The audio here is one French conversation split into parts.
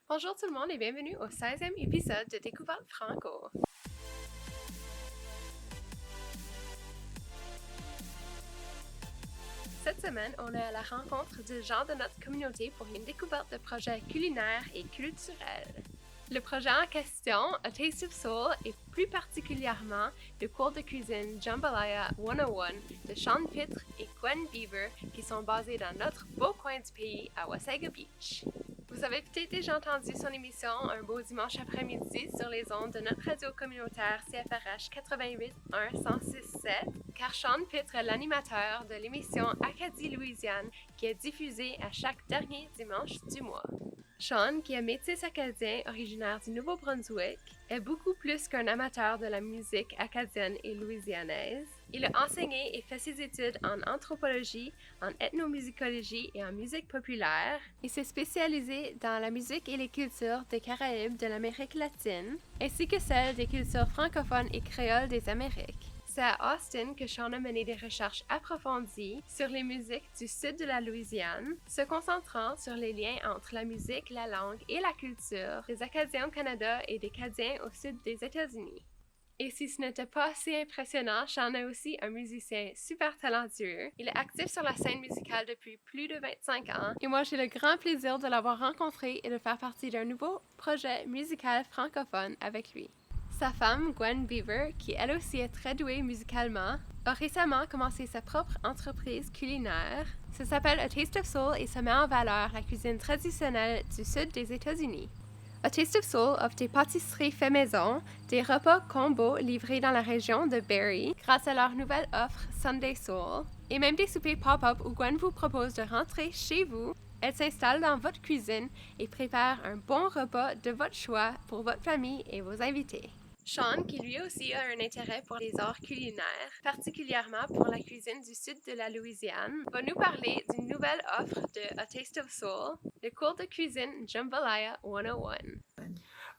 Bonjour tout le monde et bienvenue au 16e épisode de Découverte Franco. Cette semaine, on est à la rencontre de gens de notre communauté pour une découverte de projets culinaires et culturels. Le projet en question, A Taste of Soul, et plus particulièrement le cours de cuisine Jambalaya 101 de Sean Pitre et Gwen Beaver qui sont basés dans notre beau coin du pays à Wasaga Beach. Vous avez peut-être déjà entendu son émission un beau dimanche après-midi sur les ondes de notre radio communautaire CFRH 88.1 106.7, car Sean Pitre est l'animateur de l'émission Acadie Louisiane qui est diffusée à chaque dernier dimanche du mois. Sean, qui est métis acadien originaire du Nouveau-Brunswick, est beaucoup plus qu'un amateur de la musique acadienne et louisianaise. Il a enseigné et fait ses études en anthropologie, en ethnomusicologie et en musique populaire. Il s'est spécialisé dans la musique et les cultures des Caraïbes de l'Amérique latine, ainsi que celles des cultures francophones et créoles des Amériques. C'est à Austin que Sean a mené des recherches approfondies sur les musiques du sud de la Louisiane, se concentrant sur les liens entre la musique, la langue et la culture des Acadiens au Canada et des Acadiens au sud des États-Unis. Et si ce n'était pas assez impressionnant, Sean est aussi un musicien super talentueux. Il est actif sur la scène musicale depuis plus de 25 ans et moi j'ai le grand plaisir de l'avoir rencontré et de faire partie d'un nouveau projet musical francophone avec lui. Sa femme, Gwen Beaver, qui elle aussi est très douée musicalement, a récemment commencé sa propre entreprise culinaire. Ça s'appelle A Taste of Soul et ça met en valeur la cuisine traditionnelle du sud des États-Unis. A Taste of Soul offre des pâtisseries fait maison, des repas combos livrés dans la région de Barrie grâce à leur nouvelle offre Sunday Soul, et même des soupers pop-up où Gwen vous propose de rentrer chez vous. Elle s'installe dans votre cuisine et prépare un bon repas de votre choix pour votre famille et vos invités. Sean, qui lui aussi a un intérêt pour les arts culinaires, particulièrement pour la cuisine du sud de la Louisiane, va nous parler d'une nouvelle offre de A Taste of Soul, le cours de cuisine Jambalaya 101.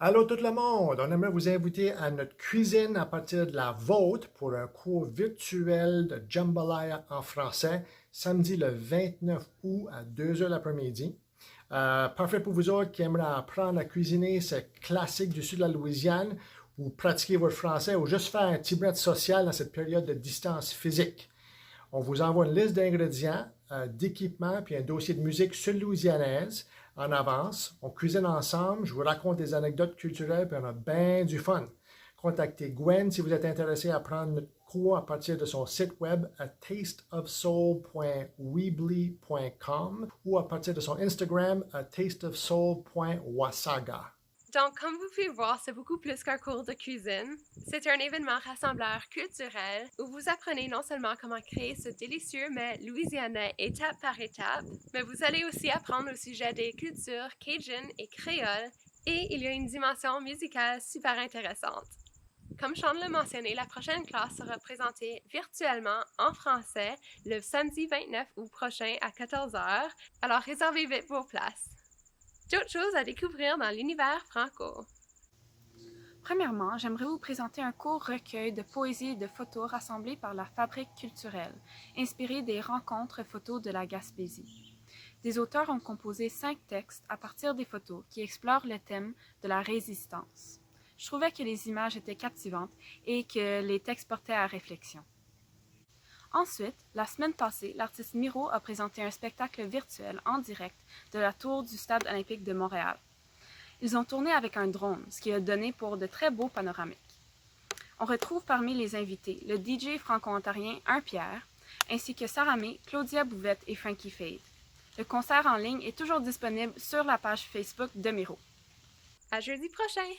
Allô tout le monde, on aimerait vous inviter à notre cuisine à partir de la vôtre pour un cours virtuel de Jambalaya en français, samedi le 29 août à 2h l'après-midi. Parfait pour vous autres qui aimeraient apprendre à cuisiner ces classiques du sud de la Louisiane ou pratiquer votre français ou juste faire un petit brin social dans cette période de distance physique. On vous envoie une liste d'ingrédients, d'équipements puis un dossier de musique sud-louisianaise en avance. On cuisine ensemble, je vous raconte des anecdotes culturelles puis on a bien du fun. Contactez Gwen si vous êtes intéressé à prendre notre cours à partir de son site web à tasteofsoul.weebly.com ou à partir de son Instagram à tasteofsoul.wasaga. Donc, comme vous pouvez voir, c'est beaucoup plus qu'un cours de cuisine. C'est un événement rassembleur culturel où vous apprenez non seulement comment créer ce délicieux mets louisianais étape par étape, mais vous allez aussi apprendre au sujet des cultures cajun et créole, et il y a une dimension musicale super intéressante. Comme Sean l'a mentionné, la prochaine classe sera présentée virtuellement en français le samedi 29 août prochain à 14h, alors réservez vite vos places. D'autres choses à découvrir dans l'univers franco. Premièrement, j'aimerais vous présenter un court recueil de poésie et de photos rassemblés par la Fabrique culturelle, inspiré des rencontres photos de la Gaspésie. Des auteurs ont composé 5 textes à partir des photos qui explorent le thème de la résistance. Je trouvais que les images étaient captivantes et que les textes portaient à réflexion. Ensuite, la semaine passée, l'artiste Miro a présenté un spectacle virtuel en direct de la tour du Stade olympique de Montréal. Ils ont tourné avec un drone, ce qui a donné pour de très beaux panoramiques. On retrouve parmi les invités le DJ franco-ontarien 1 Pierre, ainsi que Sarah May, Claudia Bouvette et Frankie Fade. Le concert en ligne est toujours disponible sur la page Facebook de Miro. À jeudi prochain!